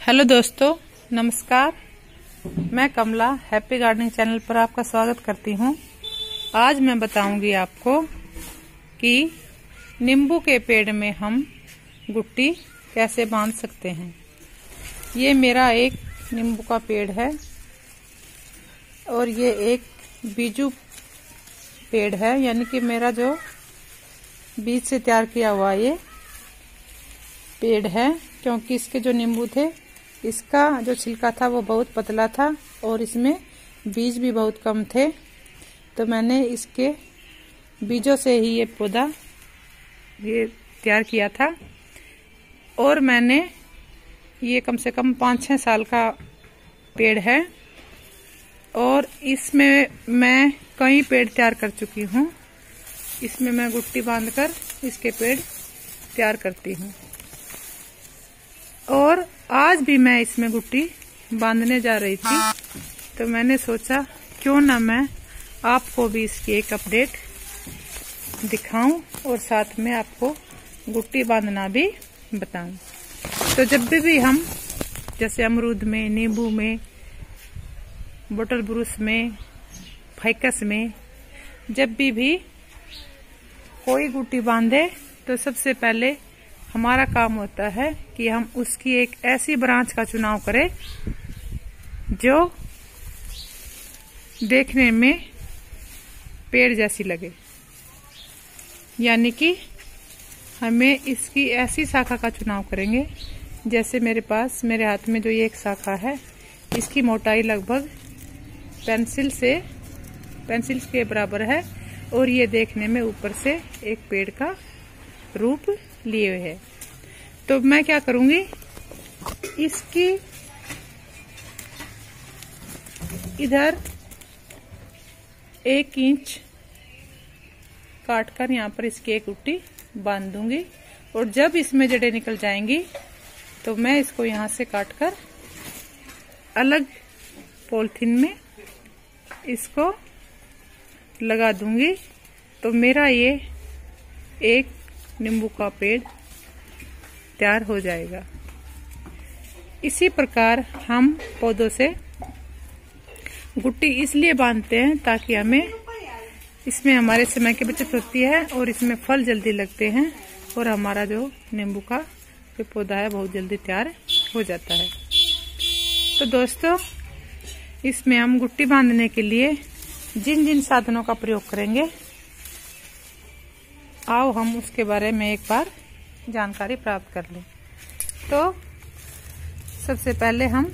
Hello दोस्तों, नमस्कार। मैं कमला हैप्पी गार्डनिंग चैनल पर आपका स्वागत करती हूँ। आज मैं बताऊंगी आपको कि नींबू के पेड़ में हम गुट्टी कैसे बांध सकते हैं। ये मेरा एक नींबू का पेड़ है और ये एक बीजू पेड़ है, यानी कि मेरा जो बीज से तैयार किया हुआ ये पेड़ है। क्योंकि इसके जो नींबू थे, इसका जो छिलका था वो बहुत पतला था और इसमें बीज भी बहुत कम थे, तो मैंने इसके बीजों से ही ये पौधा ये तैयार किया था। और मैंने ये कम से कम 5-6 साल का पेड़ है और इसमें मैं कई पेड़ तैयार कर चुकी हूँ। इसमें मैं गुट्टी बांधकर इसके पेड़ तैयार करती हूँ और आज भी मैं इसमें गुट्टी बांधने जा रही थी, तो मैंने सोचा क्यों ना मैं आपको भी इसकी एक अपडेट दिखाऊं और साथ में आपको गुट्टी बांधना भी बताऊं। तो जब भी हम जैसे अमरूद में, नींबू में, बोतल ब्रूस में, फाइकस में जब भी कोई गुट्टी बांधे तो सबसे पहले हमारा काम होता है कि हम उसकी एक ऐसी ब्रांच का चुनाव करें जो देखने में पेड़ जैसी लगे। यानी कि हमें इसकी ऐसी शाखा का चुनाव करेंगे, जैसे मेरे हाथ में जो ये एक शाखा है, इसकी मोटाई लगभग पेंसिल के बराबर है और ये देखने में ऊपर से एक पेड़ का रूप लिए हुए है। तो मैं क्या करूंगी, इसकी इधर 1 इंच काटकर यहाँ पर इसकी एक गुट्टी बांध दूंगी और जब इसमें जड़ें निकल जाएंगी तो मैं इसको यहाँ से काटकर अलग पॉलिथीन में इसको लगा दूंगी। तो मेरा ये एक नींबू का पेड़ तैयार हो जाएगा। इसी प्रकार हम पौधों से गुट्टी इसलिए बांधते हैं ताकि इसमें हमारे समय की बचत होती है और इसमें फल जल्दी लगते हैं और हमारा जो नींबू का जो पौधा है बहुत जल्दी तैयार हो जाता है। तो दोस्तों, इसमें हम गुट्टी बांधने के लिए जिन जिन साधनों का प्रयोग करेंगे, आओ हम उसके बारे में एक बार जानकारी प्राप्त कर लें। तो सबसे पहले हम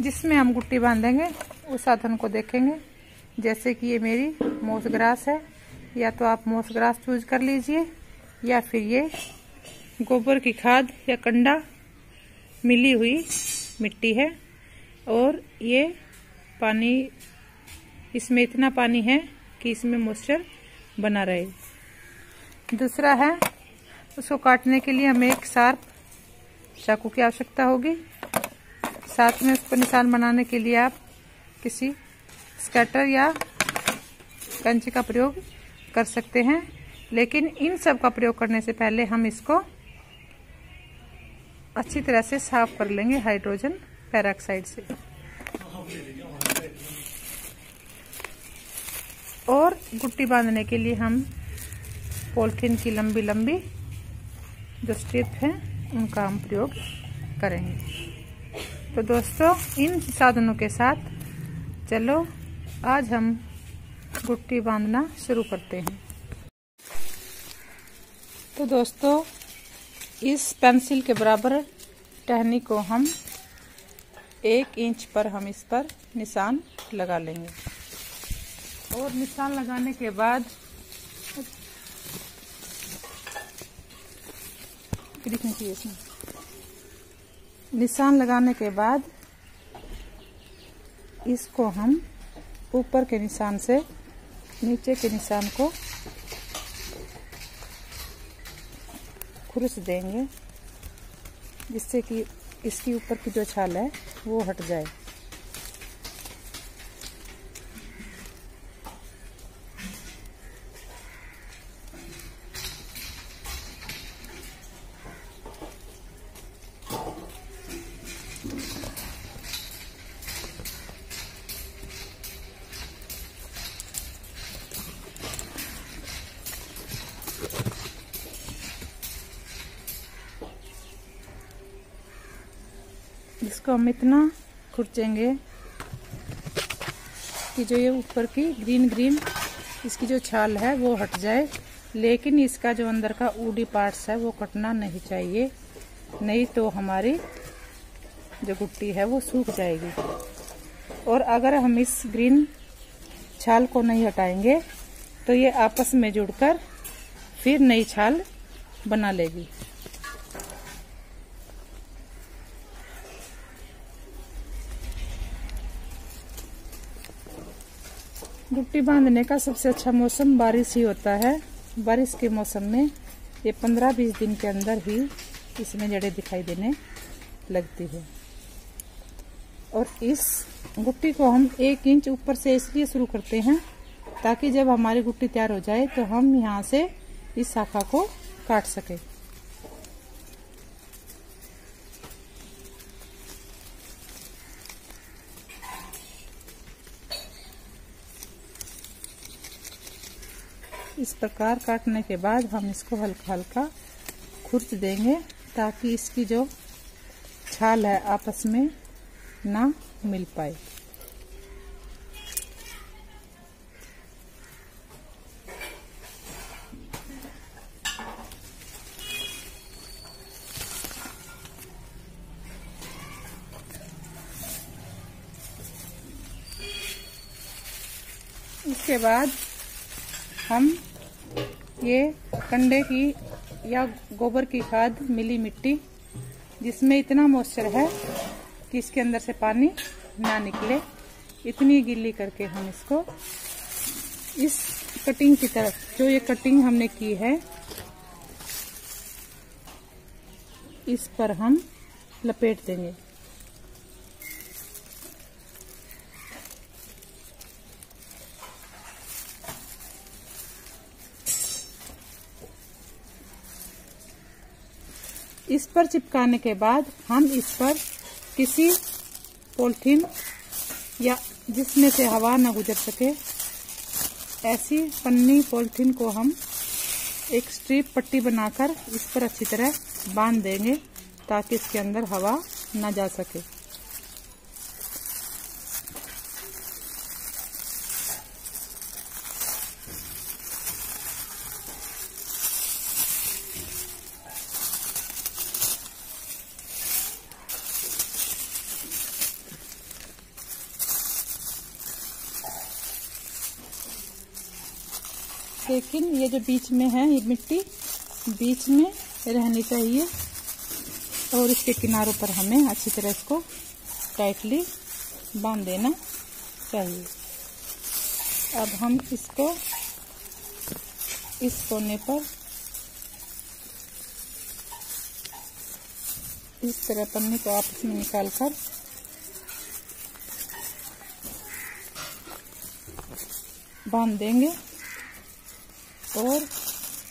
जिसमें हम गुट्टी बांधेंगे उस साधन को देखेंगे। जैसे कि ये मेरी मोस ग्रास है, या तो आप मोस ग्रास चूज कर लीजिए, या फिर ये गोबर की खाद या कंडा मिली हुई मिट्टी है और ये पानी, इसमें इतना पानी है कि इसमें मॉइस्चर बना रहे। दूसरा है, उसको काटने के लिए हमें एक शार्प चाकू की आवश्यकता होगी। साथ में उसको निशान बनाने के लिए आप किसी स्कैटर या कैंची का प्रयोग कर सकते हैं, लेकिन इन सब का प्रयोग करने से पहले हम इसको अच्छी तरह से साफ कर लेंगे हाइड्रोजन पेरोक्साइड से। और गुट्टी बांधने के लिए हम पॉलिथीन की लंबी लंबी जो स्ट्रिप है उनका हम प्रयोग करेंगे। तो दोस्तों, इन साधनों के साथ चलो आज हम गुट्टी बांधना शुरू करते हैं। तो दोस्तों, इस पेंसिल के बराबर टहनी को हम 1 इंच पर हम इस पर निशान लगा लेंगे और निशान लगाने के बाद इसको हम ऊपर के निशान से नीचे के निशान को खुरच देंगे, जिससे कि इसकी ऊपर की जो छाल है वो हट जाए। इसको हम इतना खुरचेंगे कि जो ये ऊपर की ग्रीन इसकी जो छाल है वो हट जाए, लेकिन इसका जो अंदर का ऊडी पार्ट्स है वो कटना नहीं चाहिए, नहीं तो हमारी जो गुट्टी है वो सूख जाएगी। और अगर हम इस ग्रीन छाल को नहीं हटाएंगे तो ये आपस में जुड़कर फिर नई छाल बना लेगी। गुट्टी बांधने का सबसे अच्छा मौसम बारिश ही होता है। बारिश के मौसम में ये 15-20 दिन के अंदर ही इसमें जड़ें दिखाई देने लगती है। और इस गुट्टी को हम 1 इंच ऊपर से इसलिए शुरू करते हैं ताकि जब हमारी गुट्टी तैयार हो जाए तो हम यहाँ से इस शाखा को काट सके। इस प्रकार काटने के बाद हम इसको हल्का हल्का खुरच देंगे ताकि इसकी जो छाल है आपस में ना मिल पाए। इसके बाद हम ये कंडे की या गोबर की खाद मिली मिट्टी जिसमें इतना मॉइस्चर है कि इसके अंदर से पानी ना निकले, इतनी गीली करके हम इसको इस कटिंग की तरफ, जो ये कटिंग हमने की है, इस पर हम लपेट देंगे। इस पर चिपकाने के बाद हम इस पर किसी पॉलिथीन या जिसमें से हवा न गुजर सके ऐसी पन्नी पॉलिथीन को हम एक स्ट्रिप पट्टी बनाकर इस पर अच्छी तरह बांध देंगे ताकि इसके अंदर हवा न जा सके। लेकिन ये जो बीच में है, ये मिट्टी बीच में रहनी चाहिए और इसके किनारों पर हमें अच्छी तरह इसको टाइटली बांध देना चाहिए। अब हम इसको इस कोने पर इस तरह पन्नी को आपस में निकालकर बांध देंगे और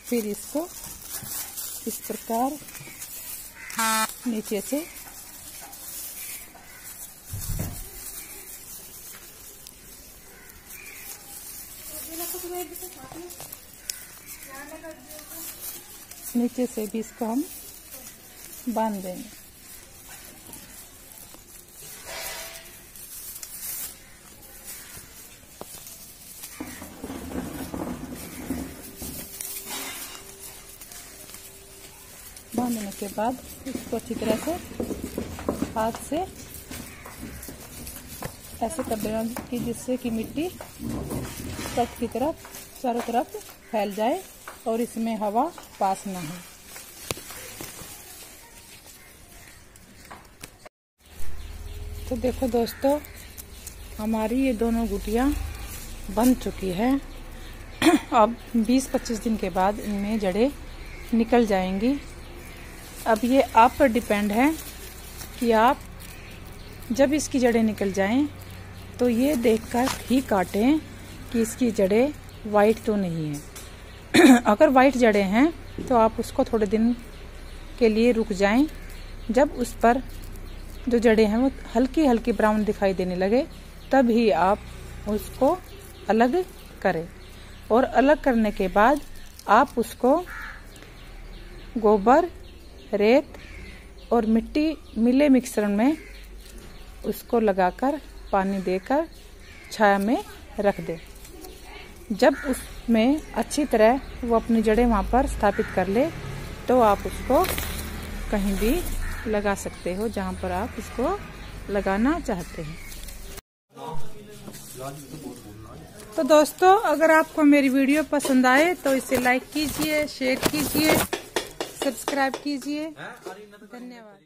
फिर इसको इस प्रकार नीचे से भी इसको हम बांध देंगे। बांधने के बाद इसको अच्छी तरह से हाथ से ऐसे कर देना कि जिससे कि मिट्टी कट की तरफ चारों तरफ फैल जाए और इसमें हवा पास ना हो। तो देखो दोस्तों, हमारी ये दोनों गुटियां बन चुकी है। अब 20-25 दिन के बाद इनमें जड़ें निकल जाएंगी। अब ये आप पर डिपेंड है कि आप जब इसकी जड़ें निकल जाएं तो ये देखकर ही काटें कि इसकी जड़ें वाइट तो नहीं है। अगर वाइट जड़ें हैं तो आप उसको थोड़े दिन के लिए रुक जाएं। जब उस पर जो जड़ें हैं वो हल्की हल्की ब्राउन दिखाई देने लगे तब ही आप उसको अलग करें। और अलग करने के बाद आप उसको गोबर, रेत और मिट्टी मिले मिश्रण में उसको लगाकर पानी देकर छाया में रख दें। जब उसमें अच्छी तरह वो अपनी जड़ें वहाँ पर स्थापित कर ले तो आप उसको कहीं भी लगा सकते हो जहाँ पर आप इसको लगाना चाहते हैं। तो दोस्तों, अगर आपको मेरी वीडियो पसंद आए तो इसे लाइक कीजिए, शेयर कीजिए, सब्सक्राइब कीजिए। धन्यवाद।